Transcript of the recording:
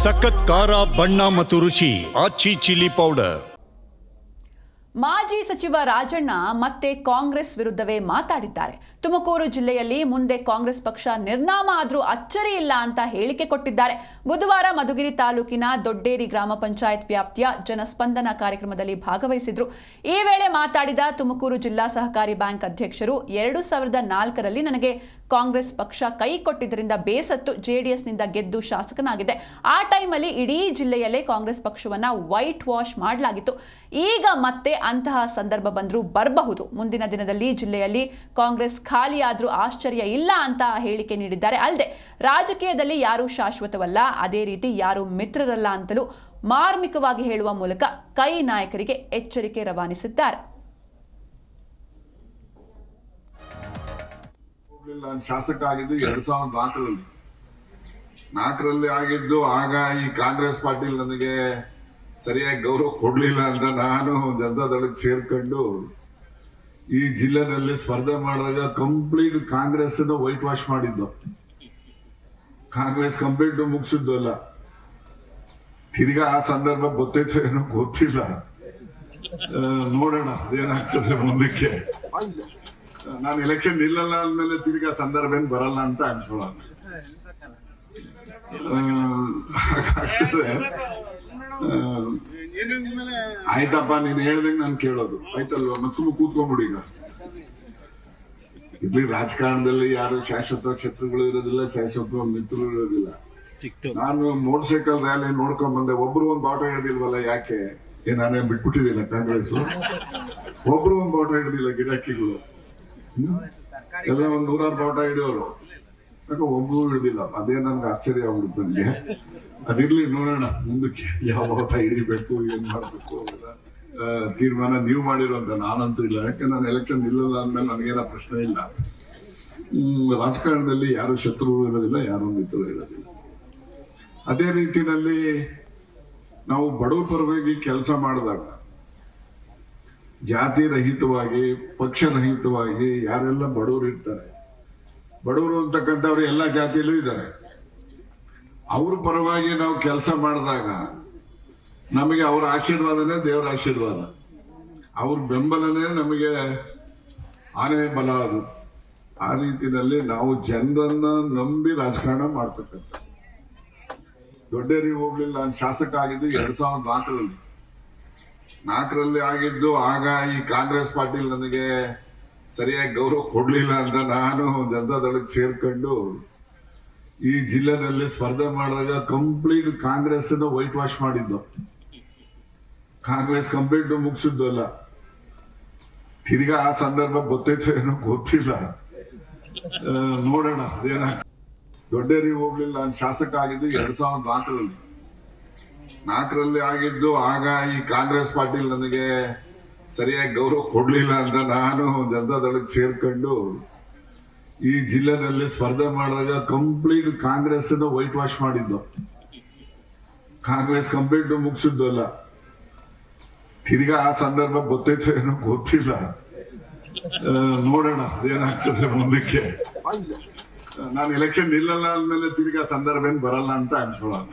ಸಖತ್ ಖಾರ ಬಣ್ಣ ಮತ್ತು ರುಚಿ ಆಚಿ ಚಿಲ್ಲಿ ಪೌಡರ್. ಮಾಜಿ ಸಚಿವ ರಾಜಣ್ಣ ಮತ್ತೆ ಕಾಂಗ್ರೆಸ್ ವಿರುದ್ಧವೇ ಮಾತಾಡಿದ್ದಾರೆ. ತುಮಕೂರು ಜಿಲ್ಲೆಯಲ್ಲಿ ಮುಂದೆ ಕಾಂಗ್ರೆಸ್ ಪಕ್ಷ ನಿರ್ನಾಮ ಆದ್ರೂ ಅಚ್ಚರಿ ಇಲ್ಲ ಅಂತ ಹೇಳಿಕೆ ಕೊಟ್ಟಿದ್ದಾರೆ. ಬುಧವಾರ ಮಧುಗಿರಿ ತಾಲೂಕಿನ ದೊಡ್ಡೇರಿ ಗ್ರಾಮ ಪಂಚಾಯತ್ ವ್ಯಾಪ್ತಿಯ ಜನಸ್ಪಂದನ ಕಾರ್ಯಕ್ರಮದಲ್ಲಿ ಭಾಗವಹಿಸಿದ್ರು. ಈ ವೇಳೆ ಮಾತಾಡಿದ ತುಮಕೂರು ಜಿಲ್ಲಾ ಸಹಕಾರಿ ಬ್ಯಾಂಕ್ ಅಧ್ಯಕ್ಷರು, 2004ರಲ್ಲಿ ನನಗೆ ಕಾಂಗ್ರೆಸ್ ಪಕ್ಷ ಕೈ ಕೊಟ್ಟಿದ್ದರಿಂದ ಬೇಸತ್ತು ಜೆಡಿಎಸ್ನಿಂದ ಗೆದ್ದು ಶಾಸಕನಾಗಿದೆ. ಆ ಟೈಮಲ್ಲಿ ಇಡೀ ಜಿಲ್ಲೆಯಲ್ಲೇ ಕಾಂಗ್ರೆಸ್ ಪಕ್ಷವನ್ನ ವೈಟ್ ವಾಶ್ ಮಾಡಲಾಗಿತ್ತು. ಈಗ ಮತ್ತೆ ಅಂತಹ ಸಂದರ್ಭ ಬಂದರೂ ಬರಬಹುದು. ಮುಂದಿನ ದಿನದಲ್ಲಿ ಜಿಲ್ಲೆಯಲ್ಲಿ ಕಾಂಗ್ರೆಸ್ ಖಾಲಿಯಾದ್ರೂ ಆಶ್ಚರ್ಯ ಇಲ್ಲ ಅಂತ ಹೇಳಿಕೆ ನೀಡಿದ್ದಾರೆ. ಅಲ್ಲದೆ ರಾಜಕೀಯದಲ್ಲಿ ಯಾರೂ ಶಾಶ್ವತವಲ್ಲ, ಅದೇ ರೀತಿ ಯಾರೂ ಮಿತ್ರರಲ್ಲ ಅಂತಲೂ ಮಾರ್ಮಿಕವಾಗಿ ಹೇಳುವ ಮೂಲಕ ಕೈ ನಾಯಕರಿಗೆ ಎಚ್ಚರಿಕೆ ರವಾನಿಸಿದ್ದಾರೆ. ನಾನು ಶಾಸಕ ಆಗಿದ್ದು 2004ರಲ್ಲಿ ಆಗಿದ್ದು. ಆಗ ಈ ಕಾಂಗ್ರೆಸ್ ಪಾರ್ಟಿ ನನಗೆ ಸರಿಯಾಗಿ ಗೌರವ ಕೊಡ್ಲಿಲ್ಲ ಅಂತ ನಾನು ಜನತಾದಳಕ್ಕೆ ಸೇರ್ಕೊಂಡು ಈ ಜಿಲ್ಲೆನಲ್ಲಿ ಸ್ಪರ್ಧೆ ಮಾಡಿದಾಗ ಕಂಪ್ಲೀಟ್ ಕಾಂಗ್ರೆಸ್ ವೈಟ್ ವಾಶ್ ಮಾಡಿದ್ದು. ಕಾಂಗ್ರೆಸ್ ಕಂಪ್ಲೀಟ್ ಮುಗಿಸಿದ್ದು ಅಲ್ಲ. ತಿರ್ಗಾ ಆ ಸಂದರ್ಭ ಗೊತ್ತೈತೋ ಏನೋ ಗೊತ್ತಿಲ್ಲ, ನೋಡೋಣ ಅದೇನಾಗ್ತದೆ ಮುಂದಕ್ಕೆ. ನಾನು ಎಲೆಕ್ಷನ್ ನಿಲ್ಲಲ್ಲ ಅಂದ್ಮೇಲೆ ತಿರ್ಗಾ ಸಂದರ್ಭ ಏನ್ ಬರಲ್ಲ ಅಂತ ಅನ್ಕೊಳ್ಳೋಣ. ಆಯ್ತಪ್ಪ, ನೀನ್ ಹೇಳ್ದಂಗೆ ನಾನು ಕೇಳೋದು ಆಯ್ತಲ್ವ, ಮತ್ತೆ ಸುಮ್ಮನೆ ಕೂತ್ಕೊಂಡ್ಬಿಡಿ. ಈಗ ಇಲ್ಲಿ ರಾಜಕಾರಣದಲ್ಲಿ ಯಾರು ಶಾಶ್ವತ ಶತ್ರುಗಳು ಇರೋದಿಲ್ಲ, ಶಾಶ್ವತ ಮಿತ್ರರು ಇರೋದಿಲ್ಲ. ನಾನು ಮೋಟರ್ ಸೈಕಲ್ ರ್ಯಾಲಿ ನೋಡ್ಕೊಂಡ್ ಬಂದೆ, ಒಬ್ರು ಒಂದ್ ಬಾಟ ಹಿಡ್ದಿಲ್ವಲ್ಲ, ಯಾಕೆ ನಾನೇ ಬಿಟ್ಬಿಟ್ಟಿದ್ದಿಲ್ಲ ಕಾಂಗ್ರೆಸ್, ಒಬ್ರು ಒಂದ್ ಬಾಟ ಹಿಡ್ದಿಲ್ಲ, ಗಿರಾಕಿಗಳು ಎಲ್ಲ ಒಂದ್ 100 ಬಾಟ ಹಿಡಿಯೋರು, ಒಬ್ರು ಹಿಡ್ದಿಲ್ಲ. ಅದೇ ನನ್ಗೆ ಆಶ್ಚರ್ಯ ಆಗ್ಬಿಡುತ್ತೆ. ನನಗೆ ಅದಿರ್ಲಿ, ನೋಡೋಣ ಮುಂದಕ್ಕೆ ಯಾವ ಬಾಟ ಹಿಡಿಬೇಕು, ಏನ್ ಮಾಡ್ಬೇಕು ತೀರ್ಮಾನ ನೀವು ಮಾಡಿರುವಂತ, ನಾನಂತೂ ಇಲ್ಲ. ಯಾಕೆ ನಾನು ಎಲೆಕ್ಷನ್ ನಿಲ್ಲಲ್ಲ ಅಂದ್ಮೇಲೆ ನನಗೇನ ಪ್ರಶ್ನೆ ಇಲ್ಲ. ರಾಜಕಾರಣದಲ್ಲಿ ಯಾರು ಶತ್ರು ಇರೋದಿಲ್ಲ, ಯಾರು ಮಿತ್ರರು ಇರೋದಿಲ್ಲ. ಅದೇ ರೀತಿಯಲ್ಲಿ ನಾವು ಬಡವರ ಪರವಾಗಿ ಕೆಲಸ ಮಾಡಿದಾಗ ಜಾತಿ ರಹಿತವಾಗಿ, ಪಕ್ಷ ರಹಿತವಾಗಿ ಯಾರೆಲ್ಲ ಬಡವರು ಇರ್ತಾರೆ, ಬಡವರು ಅಂತಕ್ಕಂಥವ್ರು ಎಲ್ಲ ಜಾತಿಯಲ್ಲೂ ಇದ್ದಾರೆ, ಅವ್ರ ಪರವಾಗಿ ನಾವು ಕೆಲಸ ಮಾಡಿದಾಗ ನಮಗೆ ಅವರ ಆಶೀರ್ವಾದನೇ ದೇವರ ಆಶೀರ್ವಾದ, ಅವ್ರ ಬೆಂಬಲನೇ ನಮಗೆ ಆನೆ ಬಲ. ಅದು ಆ ರೀತಿಯಲ್ಲಿ ನಾವು ಜನರನ್ನ ನಂಬಿ ರಾಜಕಾರಣ ಮಾಡ್ತಕ್ಕಂಥ. ದೊಡ್ಡೇರಿ ಹೋಗ್ಲಿಲ್ಲ, ನಾನು ಶಾಸಕ ಆಗಿದ್ದು 2004ರಲ್ಲಿ ಆಗಿದ್ದು. ಆಗ ಈ ಕಾಂಗ್ರೆಸ್ ಪಾರ್ಟಿ ನನಗೆ ಸರಿಯಾಗಿ ಗೌರವ ಕೊಡ್ಲಿಲ್ಲ ಅಂತ ನಾನು ಜನತಾದಳಕ್ಕೆ ಸೇರ್ಕೊಂಡು ಈ ಜಿಲ್ಲೆನಲ್ಲಿ ಸ್ಪರ್ಧೆ ಮಾಡಿದಾಗ ಕಂಪ್ಲೀಟ್ ಕಾಂಗ್ರೆಸ್ ವೈಟ್ ವಾಶ್ ಮಾಡಿದ್ದು. ಕಾಂಗ್ರೆಸ್ ಕಂಪ್ಲೀಟ್ ಮುಗಿಸಿದ್ದು ಅಲ್ಲ. ತಿರ್ಗಾ ಆ ಸಂದರ್ಭ ಗೊತ್ತೈತೋ ಏನೋ ಗೊತ್ತಿಲ್ಲ, ನೋಡೋಣ ಅದೇನಾಗ್ತದೆ. ದೊಡ್ಡೇರಿ ಹೋಗ್ಲಿಲ್ಲ, ನಾನು ಶಾಸಕ ಆಗಿದ್ದು 2004ರಲ್ಲಿ ಆಗಿದ್ದು. ಆಗ ಈ ಕಾಂಗ್ರೆಸ್ ಪಾರ್ಟಿ ನನಗೆ ಸರಿಯಾಗಿ ಗೌರವ ಕೊಡ್ಲಿಲ್ಲ ಅಂತ ನಾನು ಜನತಾದಳಕ್ಕೆ ಸೇರ್ಕೊಂಡು ಈ ಜಿಲ್ಲೆನಲ್ಲಿ ಸ್ಪರ್ಧೆ ಮಾಡಿದಾಗ ಕಂಪ್ಲೀಟ್ ಕಾಂಗ್ರೆಸ್ ವೈಟ್ ವಾಶ್ ಮಾಡಿದ್ದು. ಕಾಂಗ್ರೆಸ್ ಕಂಪ್ಲೀಟ್ ಮುಗಿಸಿದ್ದು ಅಲ್ಲ. ತಿರ್ಗಾ ಆ ಸಂದರ್ಭ ಗೊತ್ತೈತೋ ಏನೋ ಗೊತ್ತಿಲ್ಲ, ನೋಡೋಣ ಅದೇನಾಗ್ತದೆ ಮುಂದಕ್ಕೆ. ನಾನು ಎಲೆಕ್ಷನ್ ನಿಲ್ಲಲ್ಲ ಅಂದ್ಮೇಲೆ ತಿರ್ಗಾ ಸಂದರ್ಭ ಏನ್ ಬರಲ್ಲ ಅಂತ ಅನ್ಕೊಳ್ಳೋಣ.